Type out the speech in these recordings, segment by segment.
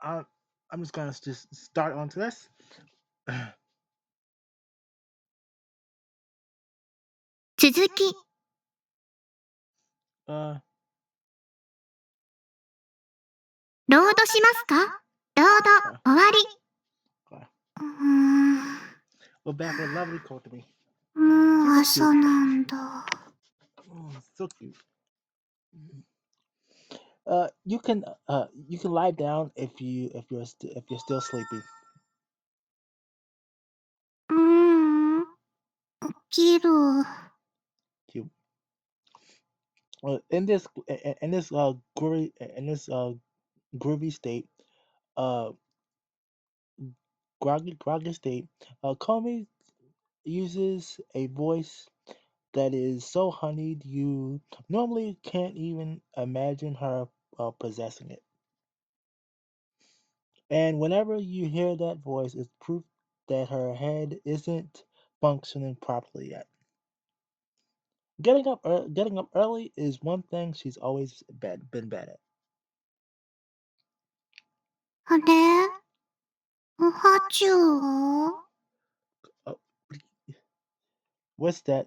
uh, I'm just gonna just start onto this. uh, 続き、ロードしますか？ロード終わり。okay. うーん、We're back with lovely Kotomi. She's so cute. もう朝なんだ。So cute. You can lie down if you're still sleepy. うーん、起きる。Cute. In this groovy state, uh groggy state, Comey uses a voice that is so honeyed you normally can't even imagine her possessing it. And whenever you hear that voice, it's proof that her head isn't functioning properly yet. Getting up early is one thing she's always been bad at. あれ、おはちゅうは？ Oh, what's that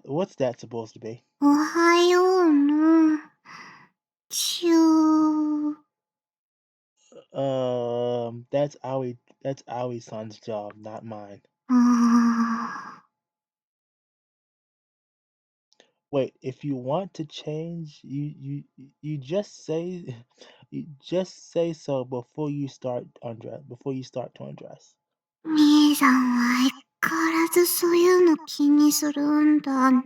supposed to be? おはようの。ちゅう。That's Aoi's son's job, not mine. あー、Wait, if you want to change, you just say you just say so before you start to undress. 兄さんは相変わらずそういうの気にするんだね。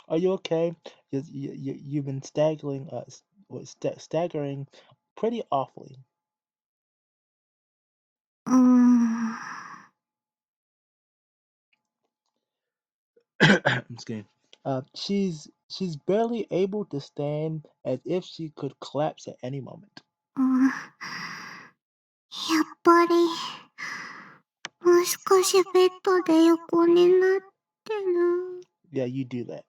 Are you okay? You've been staggering pretty awfully. うーん。I'm just kidding. She's barely able to stand, as if she could collapse at any moment. やっぱり、もう少しベッドで横になってる。Yeah, you do that.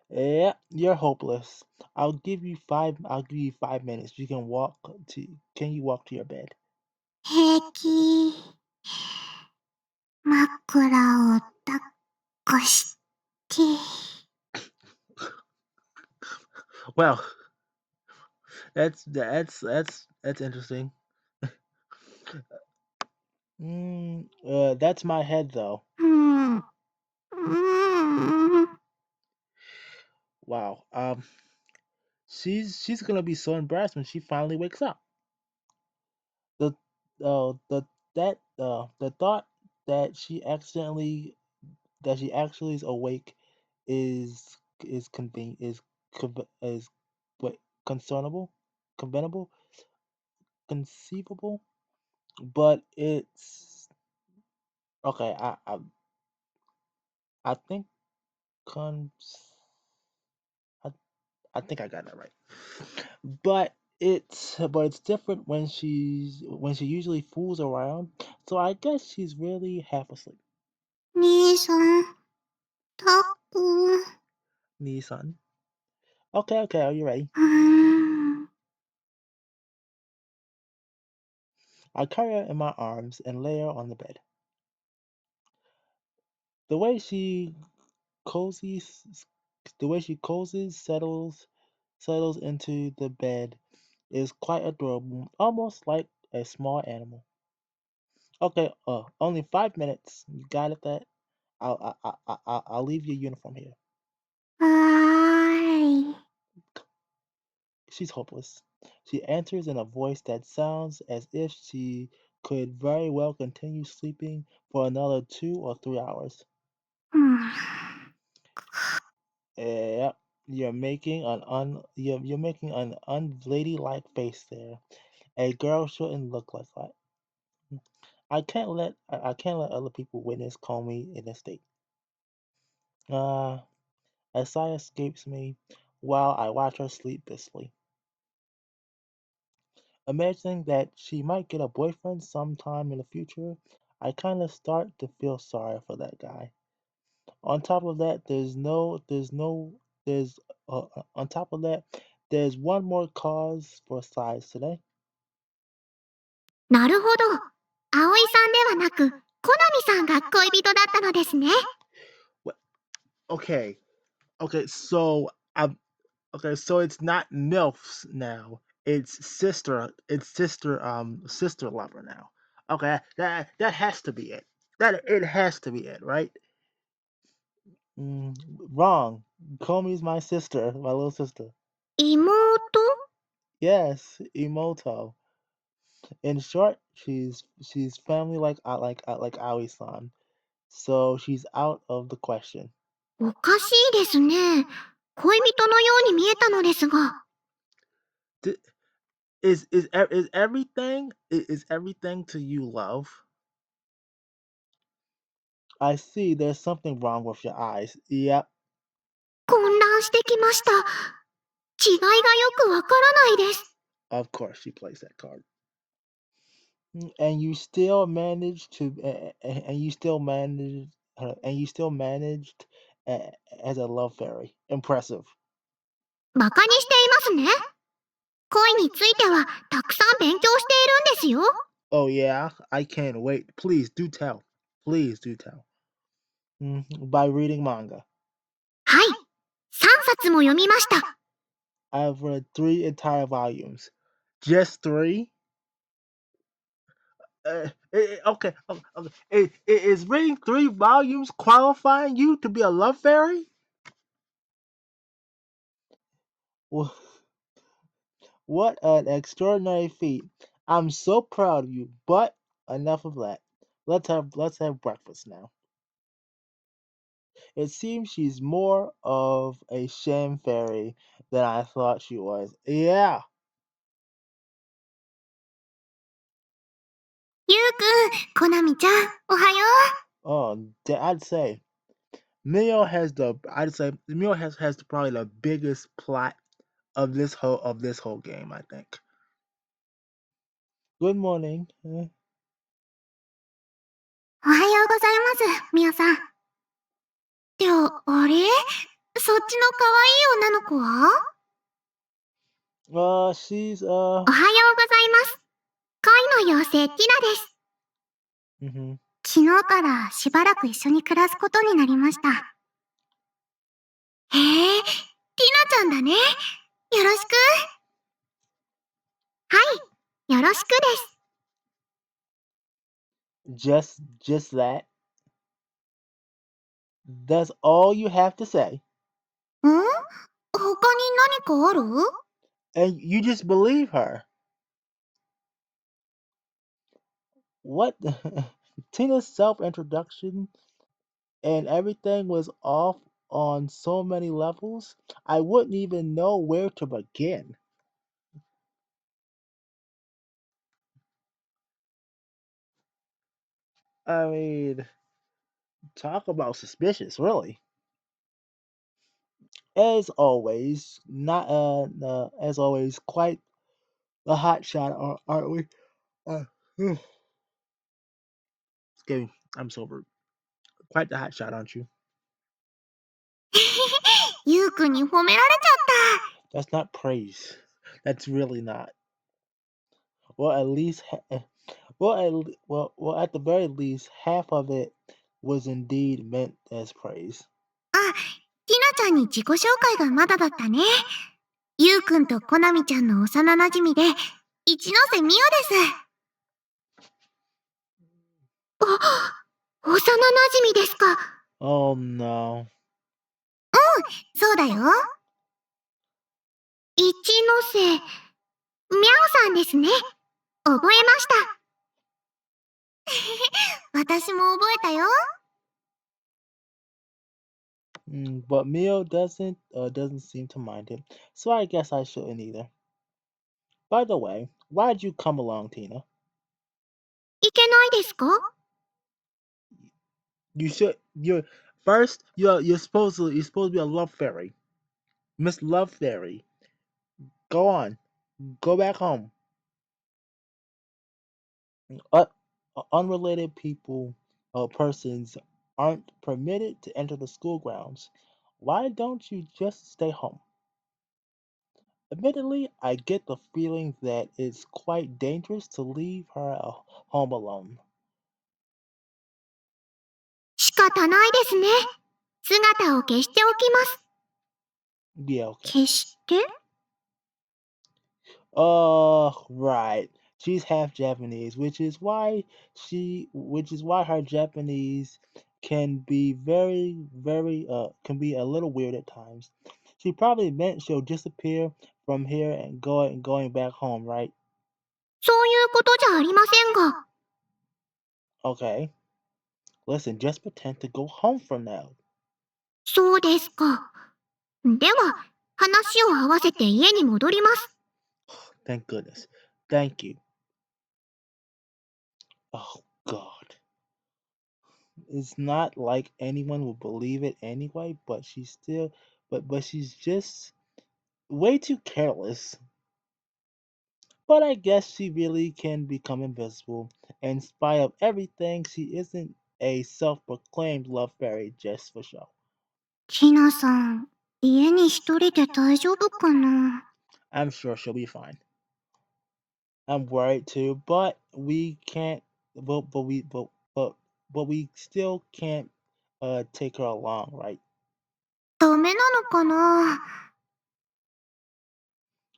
Yeah, you're hopeless. I'll give you 5 minutes. Can you walk to your bed? 平気。枕を抱っこして。Well, that's interesting. That's my head though. うん。うん。Wow. She's gonna be so embarrassed when she finally wakes up. The the the thought that she actually is awake is conven is what concernable, convenable, conceivable, but it's okay. I think con I, I think I got that right. But it's different when she usually fools around. So I guess she's really half asleep. 兄さん、抱っこ。Me son. Okay, okay, are you ready? うーん。I carry her in my arms and lay her on the bed. The way she cozies, the way she cozies settles into the bed is quite adorable, almost like a small animal. Okay, only 5 minutes. You got it. That I'll leave your uniform here. はーい。She's hopeless. She answers in a voice that sounds as if she could very well continue sleeping for another 2 or 3 hours. うん。Yep, you're making an unladylike face there. A girl shouldn't look like that. I can't let other people witness call me in this state. Uh, a sigh escapes me while I watch her sleep peacefully, imagining that she might get a boyfriend sometime in the future. I kind of start to feel sorry for that guy. On top of that, there's no, there's no, there's on top of that, There's one more cause for size today. なるほど。葵さんではなく、コナミさんが恋人だったのですね。What? Okay, okay, so okay, so it's not MILFs now. It's sister. It's sister. Sister lover now. Okay, that has to be it. That it has to be it, right? Mm, wrong. Komi's my sister, my little sister. 妹？ Yes, Emoto. In short, she's family like Aoi-san. So she's out of the question. おかしいですね。恋人のように見えたのですが。D- is everything to you love? I see. There's something wrong with your eyes. Yep, 混乱してきました。違いがよくわからないです。of course she plays that card. And you still managed to, and you still managed, and you still managed as a love fairy. Impressive. バカにしていますね。恋についてはたくさん勉強しているんですよ。Oh yeah, I can't wait. Please do tell. Please do tell. By reading manga. はい。3冊も読みました。I've read 3 entire volumes. Just 3? Okay, okay. Is reading 3 volumes qualifying you to be a love fairy? Wha- What an extraordinary feat. I'm so proud of you, but enough of that. Let's have breakfast now. It seems she's more of a sham fairy than I thought she was. Yeah. ゆうくん、コナミちゃん、おはよ Oh, I'd say Mio has probably the biggest plot of this whole game, I think. Good morning. う。おはようございます、みおさん。ってあれ、そっちの可愛い女の子は？She's おはようございます。恋の妖精ティナです。mhm. 昨日からしばらく一緒に暮らすことになりました。へえ、ティナちゃんだね。よろしく。はい、よろしくです。Just that. That's all you have to say. ん？他に何かある？ And you just believe her. What? Tina's self-introduction and everything was off on so many levels. I wouldn't even know where to begin. I mean, talk about suspicious, really. As always, not as always, quite a hot shot, aren't we? Uh, excuse me, I'm sober. Quite the hot shot, aren't you? ゆうくんに褒められちゃっ That's not praise. That's really not. Well, at least, well, at the very least, half of it was indeed meant as praise. た。あ、ティナちゃんに自己紹介がまだだったね。ゆうくんとコナミちゃんの幼馴染で、一ノ瀬ミオです。あ、幼馴染ですか。Oh no. そうだよ。一ノ瀬、ミャオさんですね。覚えました。私も覚えたよ。But Mio doesn't seem to mind it, so I guess I shouldn't either. By the way, why'd you come along, Tina? いけないですか？ You should. You're supposed to be a love fairy, Miss Love Fairy. Go on, go back home. Uh, Unrelated people or persons aren't permitted to enter the school grounds. Why don't you just stay home? Admittedly, I get the feeling that it's quite dangerous to leave her home alone. 仕方ないですね。姿を消しておきます。Yeah, okay. 消して？ Oh, right. She's half Japanese, which is why her Japanese can be can be a little weird at times. She probably meant she'll disappear from here and going back home, right? そういうことじゃありませんが。Okay. Listen, just pretend to go home for now. そうですか。では、話を合わせて家に戻ります。Thank goodness. Thank you. Oh God. It's not like anyone would believe it anyway, but she's just way too careless. But I guess she really can become invisible. In spite of everything, she isn't a self-proclaimed love fairy just for show. ひなさん、家に一人で大丈夫かな？ I'm sure she'll be fine. I'm worried too, but but we still can't take her along, right? ダメなのかな？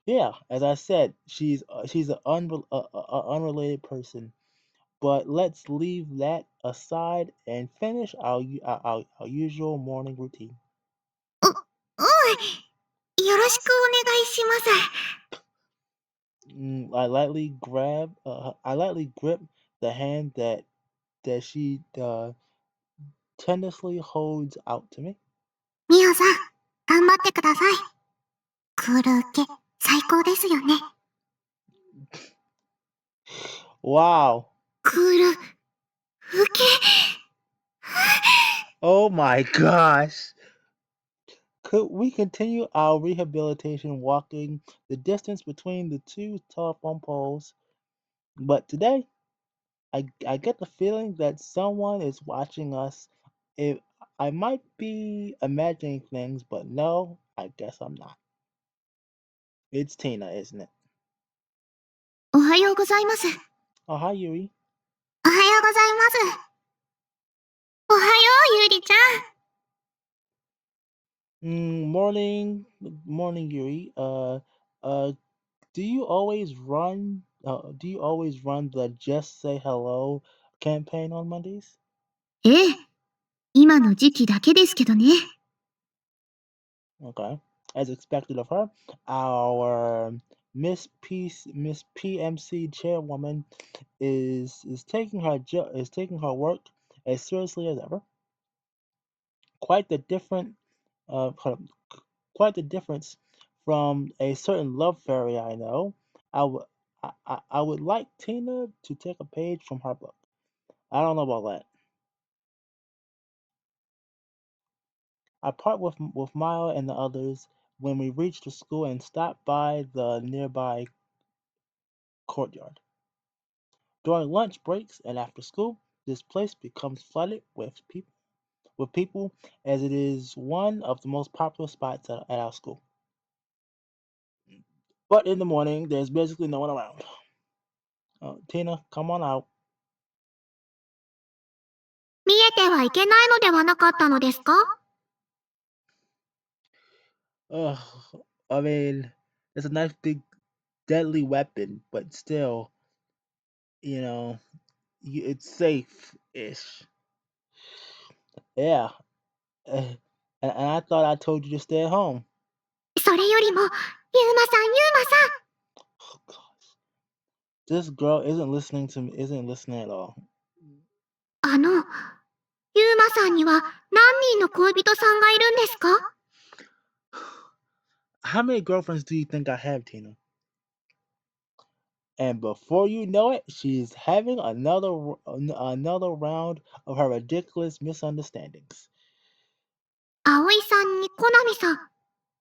Yeah, as I said, she's an unrelated person. But let's leave that aside and finish our usual morning routine. よろしくお願いします。I lightly grip the hand that she tenderly holds out to me. みおさん、頑張ってください。クール受け、最高ですよね。Wow! クール受け。Oh my gosh! Could we continue our rehabilitation walking the distance between the two telephone poles? But today, I get the feeling that someone is watching us. If I might be imagining things, but no, I guess I'm not. It's Tina, isn't it? おはようございます。Oh, hi, Yuri. おはようございます。おはよう、ゆりちゃん。Morning, Yuri. Uh, do you always run the "Just Say Hello" campaign on Mondays? ええ、今の時期だけですけどね。Okay, as expected of her, our Miss PMC chairwoman is taking her work as seriously as ever. Quite the different hold on. Quite the difference from a certain love fairy I know. I would I would like Tina to take a page from her book. I don't know about that. I part with Maya and the others when we reach the school and stop by the nearby courtyard. During lunch breaks and after school, this place becomes flooded with people as it is one of the most popular spots at our school. But in the morning, there's basically no one around. Tina, come on out. 見えてはいけないのではなかったのですか？ Ugh, I mean, it's a nice big deadly weapon, but still, you know, it's safe-ish. Yeah, and I thought I told you to stay at home. それよりも、ゆうまさん、Oh, gosh, this girl isn't listening to me. Isn't listening at all. ゆうまさんには何人の恋人さんがいるんですか？ How many girlfriends do you think I have, Tina? And before you know it, she's having another round of her ridiculous misunderstandings. 葵さんにコナミさん、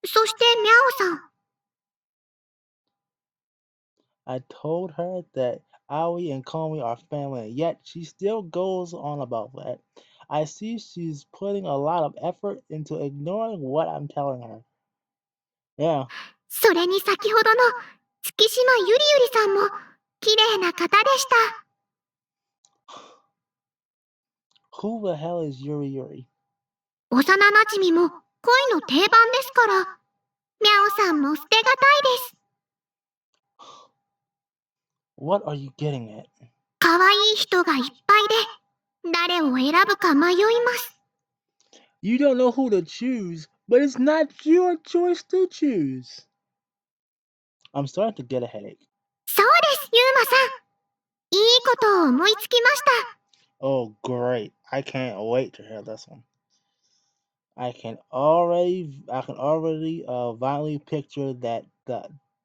そしてミャオさん。I told her that Aoi and Komi are family, and yet she still goes on about that. I see she's putting a lot of effort into ignoring what I'm telling her. Yeah. それに先ほどの月島ゆりゆりさんも綺麗な方でした。Who the hell is Yuri Yuri? 幼馴染も恋の定番ですから、ミャオさんも捨てがたいです。What are you getting at? 可愛い人がいっぱいで、誰を選ぶか迷います。You don't know who to choose, but it's not your choice to choose. I'm starting to get a headache. そうです、ユーマさん。いいことを思いつきました。Oh, great. I can't wait to hear this one. I can already violently picture that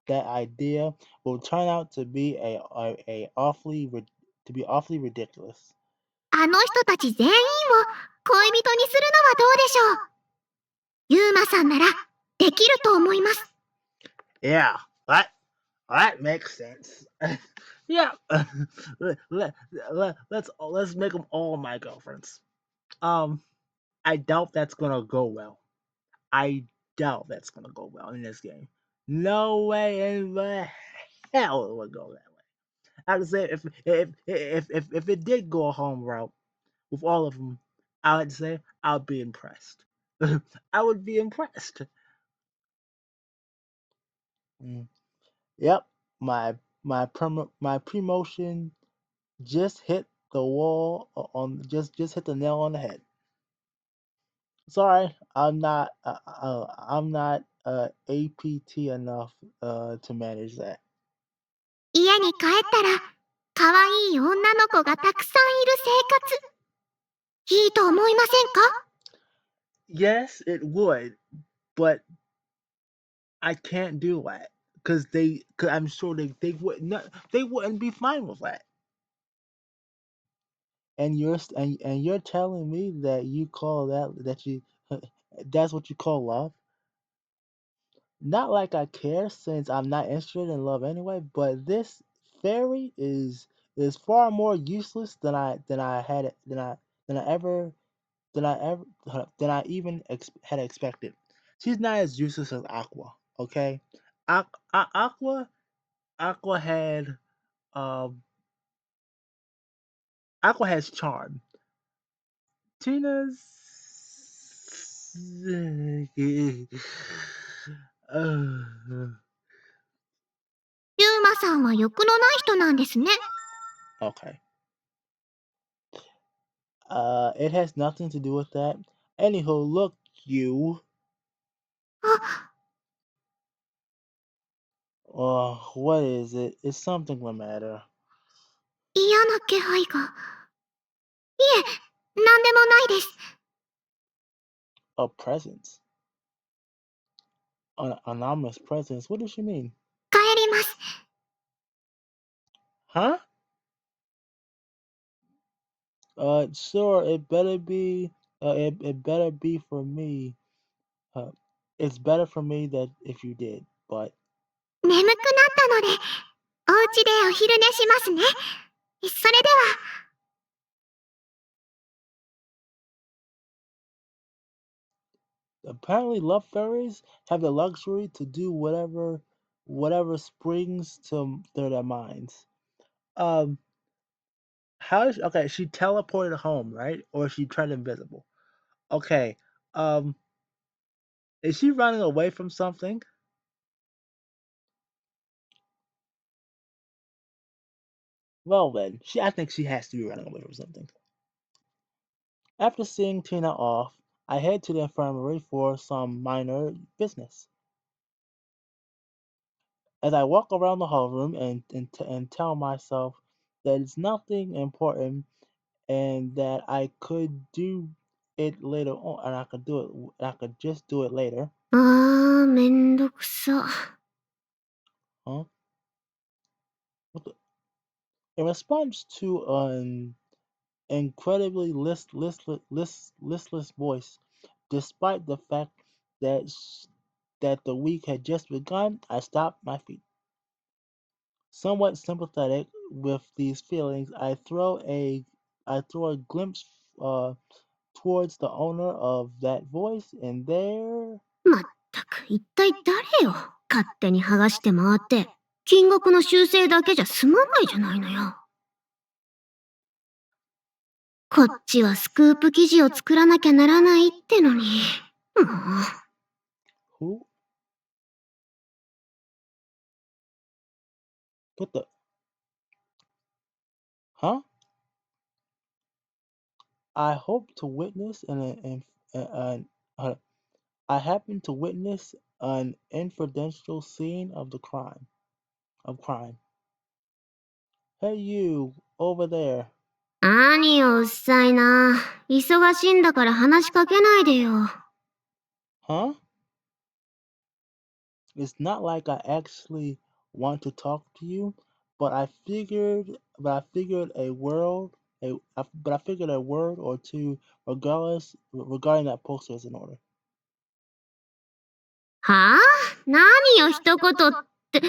idea will turn out to be a awfully to be awfully ridiculous. あの人たち全員を恋人にするのはどうでしょう。ユーマさんならできると思います。Yeah, that makes sense. Yeah, let's make them all my girlfriends. Um, I doubt that's gonna go well. I doubt that's gonna go well in this game. No way in the hell it would go that way. I would say if it did go a home route with all of them, I would say I'd be impressed. I would be impressed. Mm. Yep, my promotion just hit the wall on just hit the nail on the head. Sorry, I'm not APT enough to manage that. 家に帰ったら可愛い女の子がたくさんいる生活。いいと思いませんか？ Yes, it would, but I can't do that cause I'm sure they wouldn't be fine with that. And you're telling me that you call that you that's what you call love? Not like I care since I'm not interested in love anyway, but this fairy is far more useless than I ever than I even had expected. She's not as useless as Aqua, okay? Aqua Aqua had um Aqua has charm. Tina's uh, ユーマさんは欲のない人なんですね。okay. It has nothing to do with that. Anywho, look, you. あ、What is it? It's something the matter. 嫌な気配が。いえ、なんでもないです。A presence. An anonymous presence. What does she mean? 帰ります。Huh? Sure. It better be for me. Uh, it's better for me that if you did, but 眠くなったので、お家でお昼寝しますね。それでは。apparently love fairies have the luxury to do whatever springs to their minds. Um, okay? She teleported home, right? Or she turned invisible. Okay. Um, is she running away from something? Well then, I think she has to be running away from something. After seeing Tina off, I head to the infirmary for some minor business. As I walk around the hall room and tell myself that it's nothing important and that I could do it later on, and I could just do it later. めんどくさ。Huh? What the? In response to an incredibly listless voice, despite the fact that that the week had just begun, I stopped my feet. Somewhat sympathetic with these feelings, I throw a glimpse uh, towards the owner of that voice, and there まったく、一体誰よ。勝手に剥がして回って、金額の修正だけじゃ済まないじゃないのよ。こっちはスクープ記事を作らなきゃならないってのに。もう。Who? What the? Huh? I hope to witness uh, I happen to witness an incidental scene of the crime. Hey, you over there, 何よ、うっさいな。忙しいんだから話しかけないでよ。huh? It's not like I actually want to talk to you, but I figured but I figured a word or two regarding that poster is in order. はあ？何よ、一言って。あん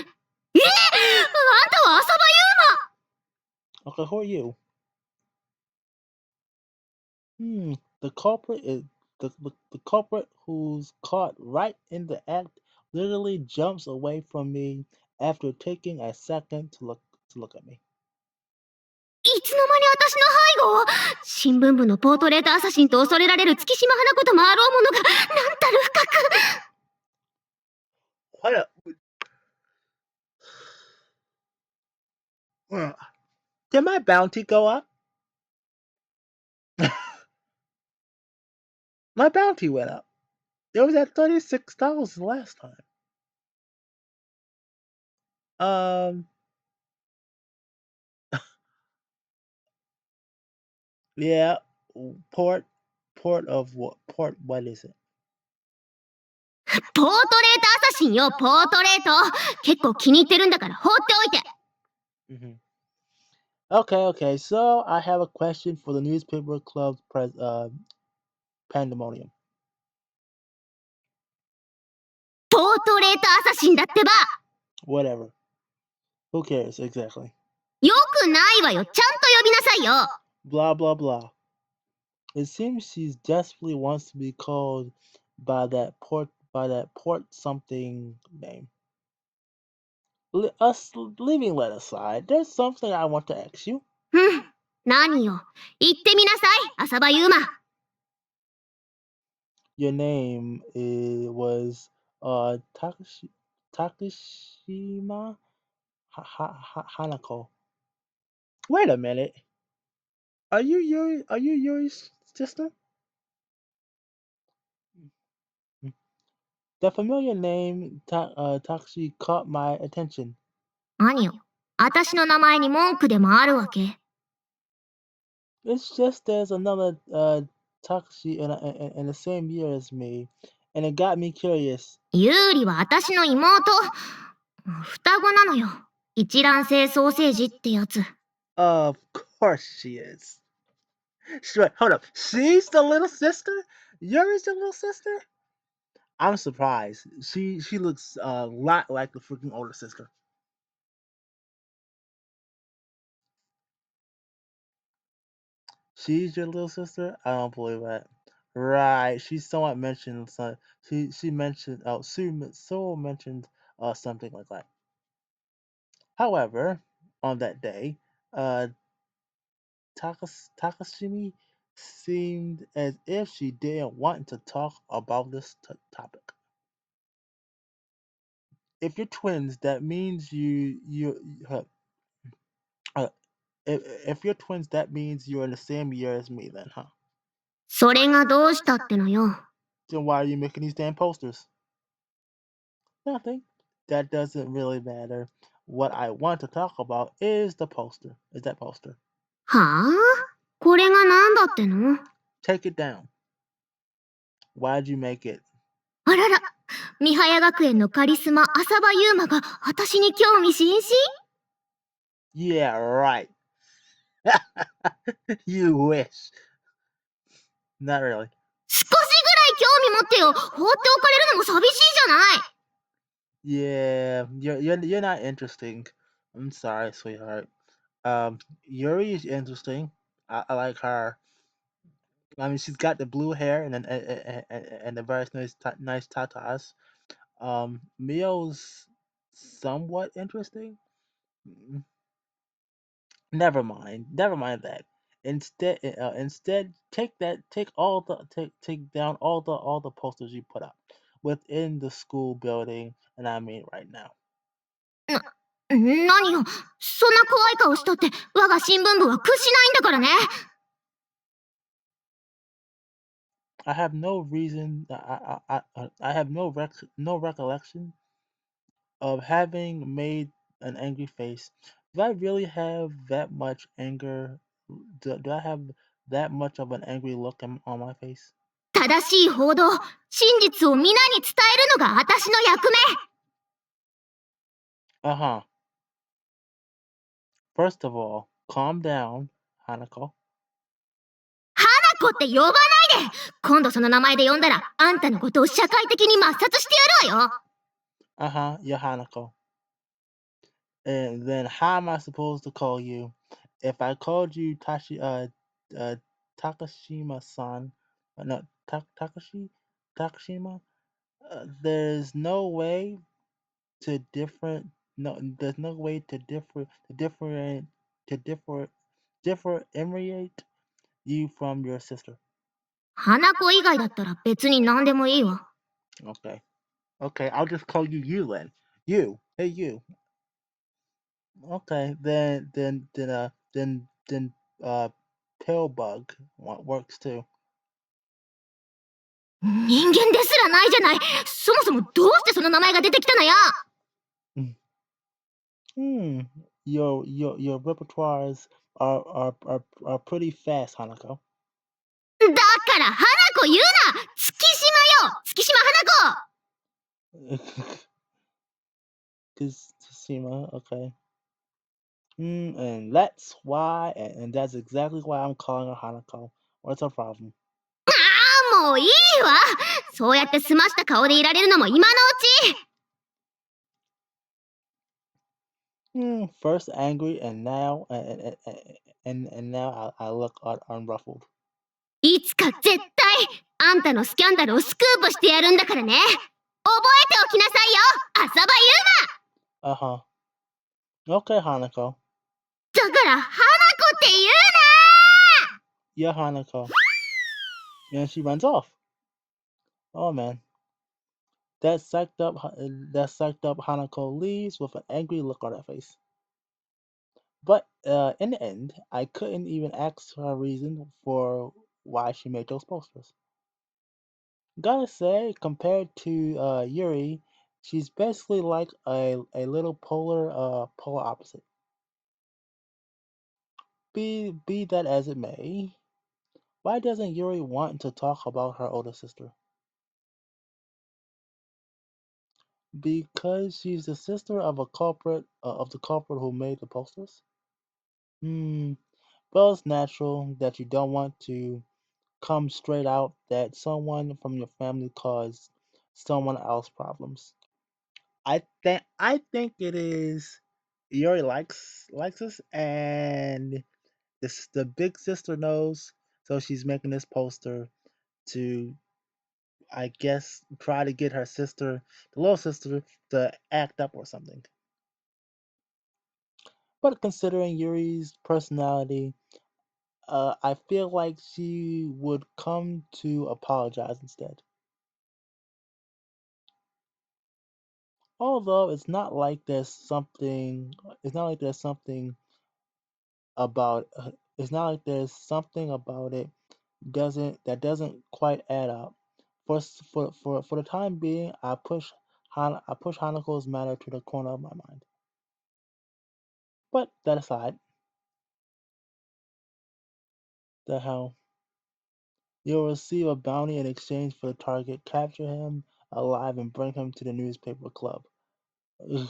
たは浅場 Okay, who are you? Hmm, the culprit is the culprit who's caught right in the act literally jumps away from me after taking a second to look at me. いつの間に私の背後を。新聞部のポートレートアサシンと恐れられる月島花子ともあろうものが、なんたる深く。What a uh, did my bounty go up? My bounty went up. It was at $36 last time. Um, yeah, port, port. What is it? ポートレートアサシンよ、ポートレート。結構気に入ってるんだから放っておいて。Hmm. Okay. So I have a question for the newspaper club's pandemonium. ポートレートアサシンだってば。Whatever. Who cares exactly? よくないわよ。ちゃんと呼びなさいよ。Blah blah blah. It seems she desperately wants to be called by that port something name. Us leaving that aside, there's something I want to ask you. うん。何よ。言ってみなさい、浅場ユーマ。Your name was Takashima Hanako. Wait a minute. Are you Yuri's sister? The familiar name Takashi caught my attention. 何よ。私の名前に文句でもあるわけ？ It's just there's another Takashi in the same year as me, and it got me curious. ユーリは私の妹。双子なのよ。一卵性ソーセージってやつ。Of course she is. Wait, hold up. She's the little sister? Yuri's the little sister? I'm surprised. She looks a lot like the freaking older sister. She's your little sister? I don't believe that. Right. She somewhat mentioned she mentioned Sue mentioned something like that. However, on that day, uh Takashimi seemed as if she didn't want to talk about this topic. If you're twins, that means uh, if you're twins, that means you're in the same year as me, then, huh? それがどうしたってのよ。Then why are you making these damn posters? Nothing. That doesn't really matter. What I want to talk about is the poster. Is that poster? はあ？これがなんだっての？ Take it down. Why'd you make it? あらら、三早学園のカリスマ浅場ユーマが私に興味津々？ Yeah, right. You wish. Not really. 少しぐらい興味持ってよ。放っておかれるのも寂しいじゃない。Yeah, you're not interesting. I'm sorry, sweetheart. Yuri is interesting. I like her. I mean, she's got the blue hair and the very nice tatas. Mio's somewhat interesting. Mm, Never mind that. Instead, take down all the posters you put up within the school building, and I mean right now. 何よ、そんな怖い顔したって我が新聞部は屈しないんだからね。I have no reason. I have no recollection of having made an angry face. Do I really have that much anger? Do I have that much of an angry look on my face? 正しい報道、真実を皆に伝えるのが私の役目。Uh huh. First of all, calm down, Hanako. 花子って呼ばないで。今度その名前で呼んだらあんたのことを社会的に抹殺してやるわよ。Uh huh. You're Hanako. And then how am I supposed to call you? If I called you uh Takashima-san, no, Takashima, there's no way to different, no, there's no way to differ, differentiate you from your sister. 花子以外だったら別に何でもいいわ。Okay, okay, I'll just call you you then. You, hey you. Okay, then pill bug works too. 人間ですらないじゃない。そもそもどうしてその名前が出てきたのよ。Mm. Hmm. Your repertoires are pretty fast, Hanako. だから花子言うな。月島よ、月島花子。Tsushima, okay. And that's why, and that's exactly why I'm calling her Hanako. What's her problem? ああ、もういいわ。そうやって済ました顔でいられるのも今のうち。First angry, and now I look unruffled. いつか絶対あんたのスキャンダルをスクープしてやるんだからね。覚えておきなさいよ、浅場Uh huh. Okay, Hanako. 優馬。だから花子って言うな。 Yeah, Hanako. And she runs off. Oh man. That psyched up Hanako leaves with an angry look on her face. But in the end, I couldn't even ask her reason for why she made those posters. Gotta say, compared to Yuri, she's basically like a little polar opposite. Be that as it may, why doesn't Yuri want to talk about her older sister? Because she's the sister of a culprit of the culprit who made the posters. Hmm. Well, it's natural that you don't want to come straight out that someone from your family caused someone else problems. I think it is Yuri likes us, and this the big sister knows, so she's making this poster to, I guess, try to get her sister, the little sister, to act up or something. But considering Yuri's personality, I feel like she would come to apologize instead. Although it's not like there's something about, it doesn't quite add up. For the time being, I push Hanako's matter to the corner of my mind. But that aside, the hell, you'll receive a bounty in exchange for the target. Capture him alive and bring him to the newspaper club. Ugh,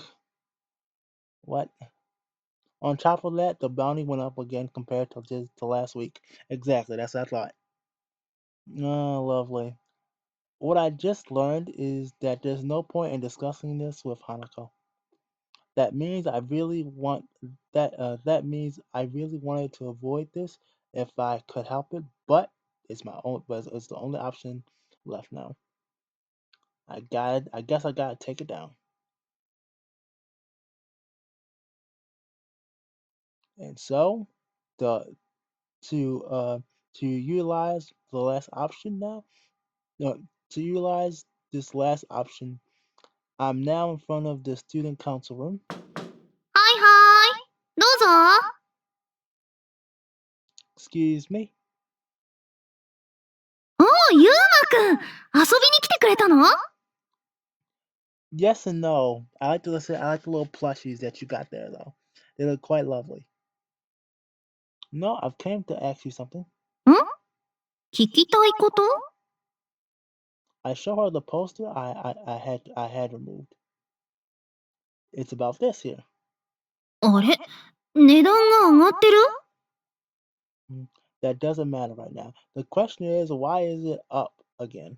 what? On top of that, the bounty went up again compared to just to last week. Exactly, that's what I thought. Oh, lovely. What I just learned is that there's no point in discussing this with Hanako. That means I really want that means I really wanted to avoid this if I could help it, but it's the only option left now. I guess I gotta take it down. And so, the to uh to utilize the last option now. No, to utilize this last option, I'm now in front of the student council room. はいはーい。どうぞ。Excuse me. おー、ゆうまくん、遊びに来てくれたの？ Yes and no. I like to listen. I like the little plushies that you got there, though. They look quite lovely. No, I've came to ask you something. 聞きたいこと？ I show her the poster I had removed. It's about this here. あれ、値段が上がってる？ Mm, That doesn't matter right now. The question is, why is it up again?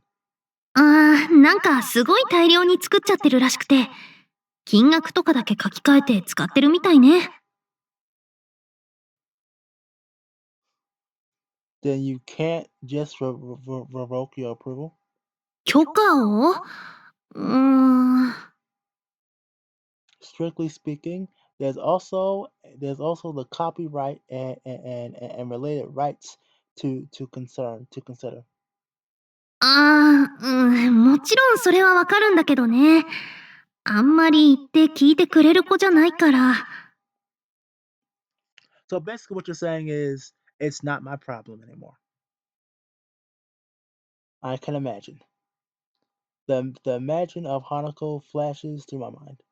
なんかすごい大量に作っちゃってるらしくて、金額とかだけ書き換えて使ってるみたいね。Then you can't just revoke your approval. 許可を？Strictly speaking, there's also the copyright and related rights to consider. もちろんそれはわかるんだけどね。あんまり言って聞いてくれる子じゃないから。So basically, what you're saying is it's not my problem anymore. I can imagine. The imagine of Hanako flashes through my mind.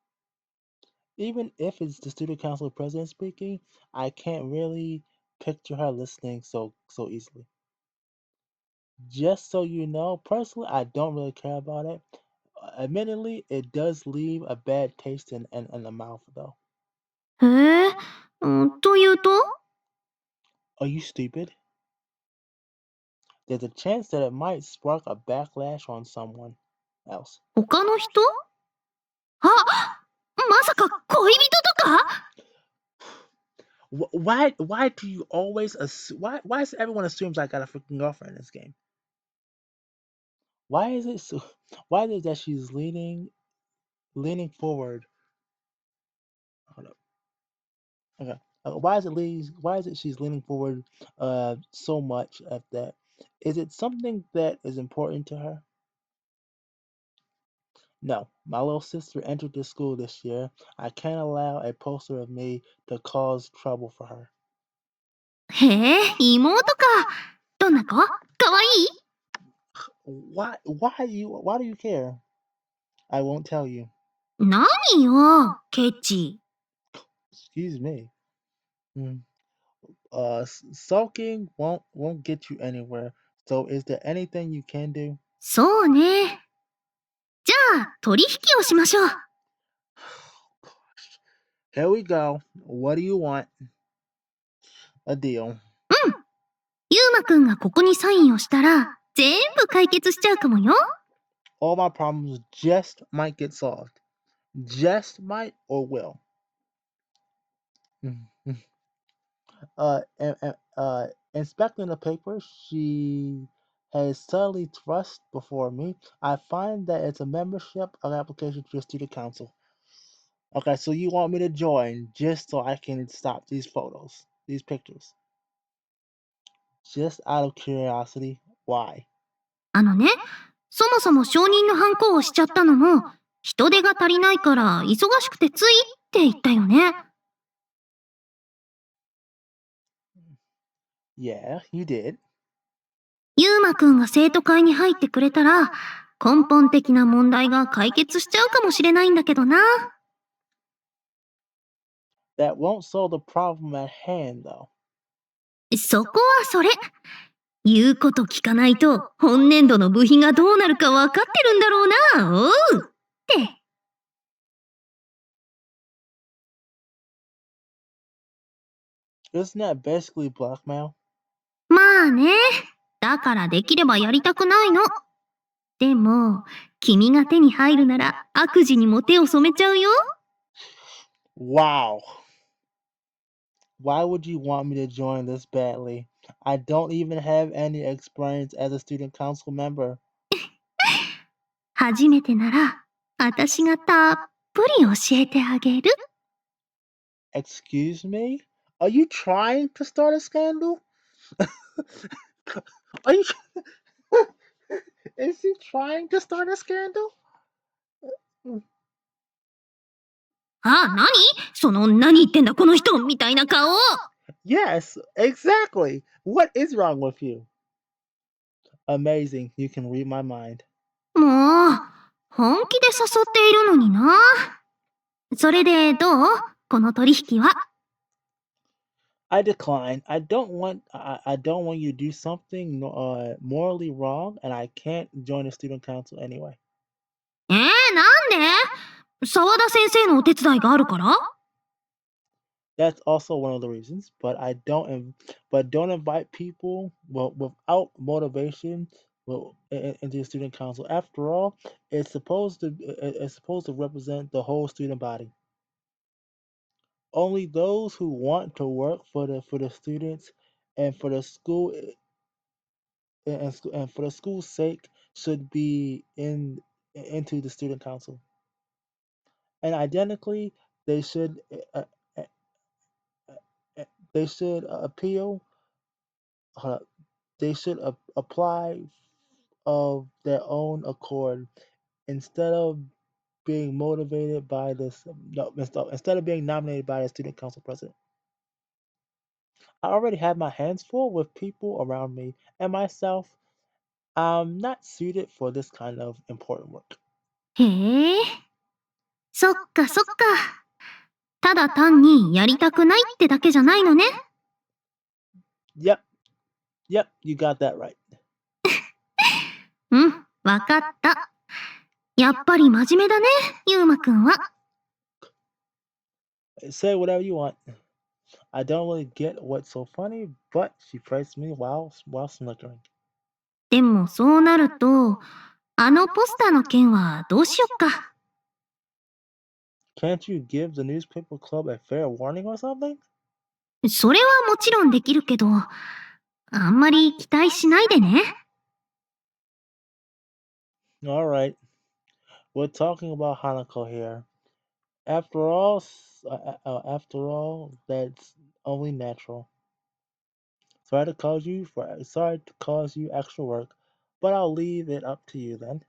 Even if it's the student council president speaking, I can't really picture her listening so easily. Just so you know, personally, I don't really care about it. Admittedly, it does leave a bad taste in the mouth, though. へえ、というと？ Are you stupid? There's a chance that it might spark a backlash on someone else. 他の人？あ、まさか恋人とか？ Why do you always assume, why is everyone assumes I got a freaking girlfriend in this game? Why is it so? Why is it that she's leaning forward? Hold up. Okay. Why is it she's leaning forward so much at that? Is it something that is important to her? No. My little sister entered the school this year. I can't allow a poster of me to cause trouble for her. へえ、妹か。どんな子？かわいい？ Why do you care? I won't tell you. 何よ、ケチ。Excuse me. Hmm. Sulking won't get you anywhere. So is there anything you can do? そうね。じゃあ、取引をしましょう。Here we go. What do you want? A deal. ゆうまくんがここにサインをしたら、全部解決しちゃうかもよ。All my problems just might get solved. Just might or will. Inspecting the paper she has subtly thrust before me, I find that it's a membership of application to the student council. Okay, so you want me to join just so I can stop these photos, these pictures. Just out of curiosity, why? そもそも承認のハンコをしちゃったのも、人手が足りないから忙しくてついって言ったよね。Yeah, you did. ゆうまくんが生徒会に入ってくれたら、根本的な問題が解決しちゃうかもしれないんだけどな。That won't solve the problem at hand, though. そこはそれ。言うこと聞かないと、本年度の部費がどうなるか分かってるんだろうな。おうって。Isn't that basically blackmail? まあね。だからできればやりたくないの。でも、君が手に入るなら悪事にも手を染めちゃうよ。Wow. Why would you want me to join this badly? I don't even have any experience as a student council member. 初めてなら、私がたっぷり教えてあげる。Excuse me? Are you trying to start a scandal? Are you? Is he trying to start a scandal? あ、なにその何言ってんだこの人みたいな顔。Yes, exactly. What is wrong with you? Amazing. You can read my mind. もう、本気で誘っているのにな。それでどうこの取引は。I decline. I don't want you to do something morally wrong, and I can't join the student council anyway. なんで沢田先生のお手伝いがあるから。 That's also one of the reasons. But don't invite people without motivation into the student council. After all, it's supposed to represent the whole student body. Only those who want to work for the students and for the school and for the school's sake should be into the student council. And identically, they should uh, uh, they should appeal. Uh, they should apply of their own accord instead of being motivated by this. No, instead of being nominated by the student council president. I already have my hands full with people around me and myself. I'm not suited for this kind of important work. へえ、そっかそっか。ただ単にやりたくないってだけじゃないのね。Yep, yep, you got that right. うん、わかった。やっぱり真面目だね、ゆうまくんは。Say whatever you want. I don't really get what's so funny, but she praised me while snickering. でもそうなると、あのポスターの件はどうしよっか。Can't you give the newspaper club a fair warning or something? それはもちろんできるけど、あんまり期待しないでね。All right, we're talking about Hanako here. After all, that's only natural. Sorry to cause you extra work, but I'll leave it up to you then.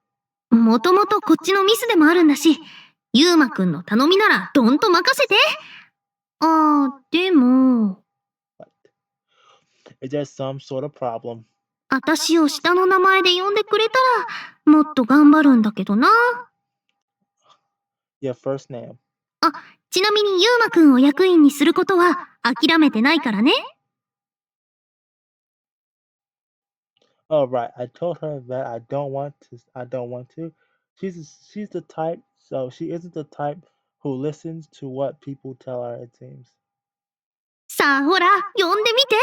もともとこっちのミスでもあるんだし、ゆうまくんの頼みならどんと任せて。でも、But is there some sort of problem? 私を下の名前で呼んでくれたら、もっと頑張るんだけどな。Your first name. あ、ちなみにゆうまくんを役員にすることは諦めてないからね。Oh right, I told her that I don't want to. I don't want to. She's the type. So she isn't the type who listens to what people tell her. It seems. さあほら、呼んでみて。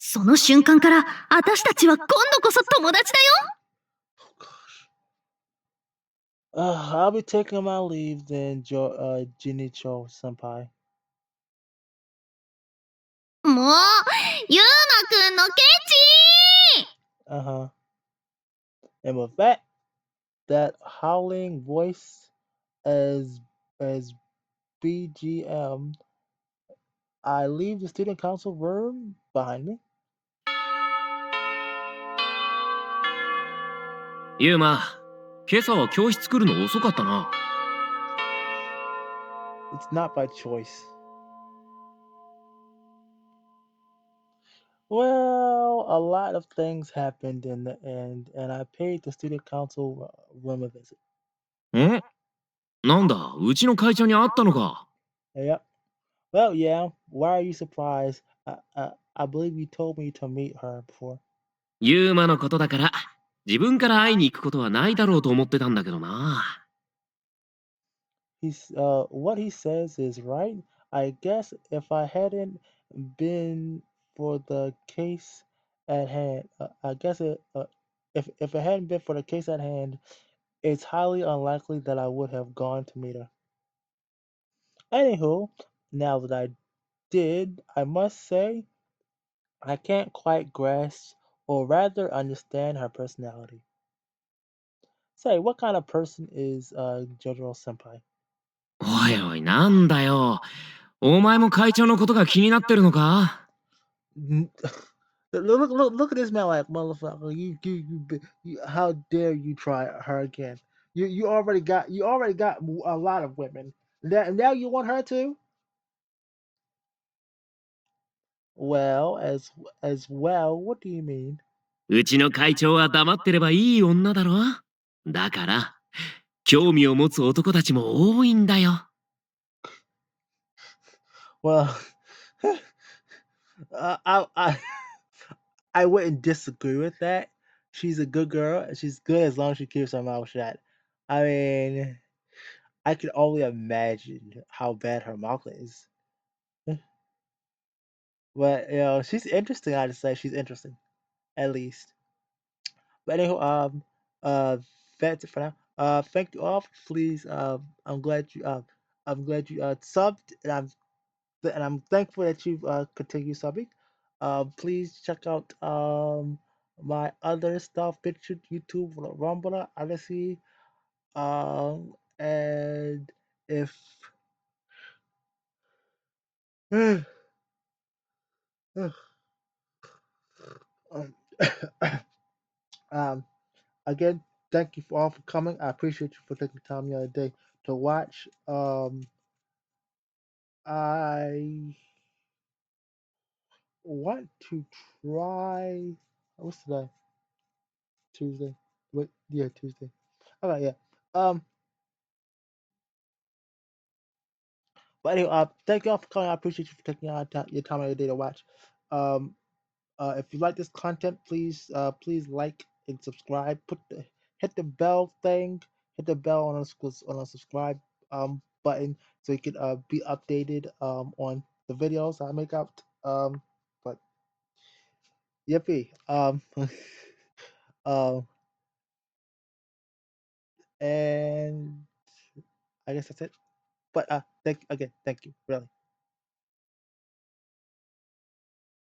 その瞬間から私たちは今度こそ友達だよ。Oh gosh. I'll be taking my leave then, Jinicho senpai. もう、ゆうまくんのケチ。 Uh huh. And with that howling voice as as BGM, I leave the student council room behind me. ユーマ、今朝は教室来るの遅かったな。It's not by choice. Well, a lot of things happened in the end, and I paid the student council room a visit. んなんだ、うちの会長に会ったのか。Yep. Well, yeah. Why are you surprised? I believe you told me to meet her before. ユーマのことだから、自分から会いに行くことはないだろうと思ってたんだけどな。What he says is right. I guess if I hadn't been for the case at hand, if it hadn't been for the case at hand, it's highly unlikely that I would have gone to meet her. Anywho, now that I did, I must say I can't quite grasp or rather understand her personality. Say, what kind of person is Jotaro Senpai? おいおい、なんだよ。お前も会長のことが気になってるのか？ Look at this man like motherfucker. How dare you try her again? You already got a lot of women. Now you want her too? Well, as well. What do you mean? うちの会長は黙ってればいい女だろ？だから、興味を持つ男たちも多いんだよ。Well, I I wouldn't disagree with that. She's a good girl. She's good as long as she keeps her mouth shut. I mean, I can only imagine how bad her mouth is. But she's interesting. I'd say she's interesting, at least. But anyway, uh, that's it for now. Thank you all. Please, I'm glad you subbed, and I'm thankful that you've continued subbing. Please check out my other stuff, picture YouTube, Rumble, Odyssey, and if um, um, again, thank you for all for coming. I appreciate you for taking time the other day to watch. I want to try. What's today? Tuesday. Wait, yeah, Tuesday. Okay, yeah. But anyway, thank you all for coming. I appreciate you for taking your time out of your day to watch. Um, if you like this content, please like and subscribe. Hit the bell thing. Hit the bell on a subscribe button so you can be updated on the videos I make out. But yippee. Um, and I guess that's it. But thank you again. Thank you really.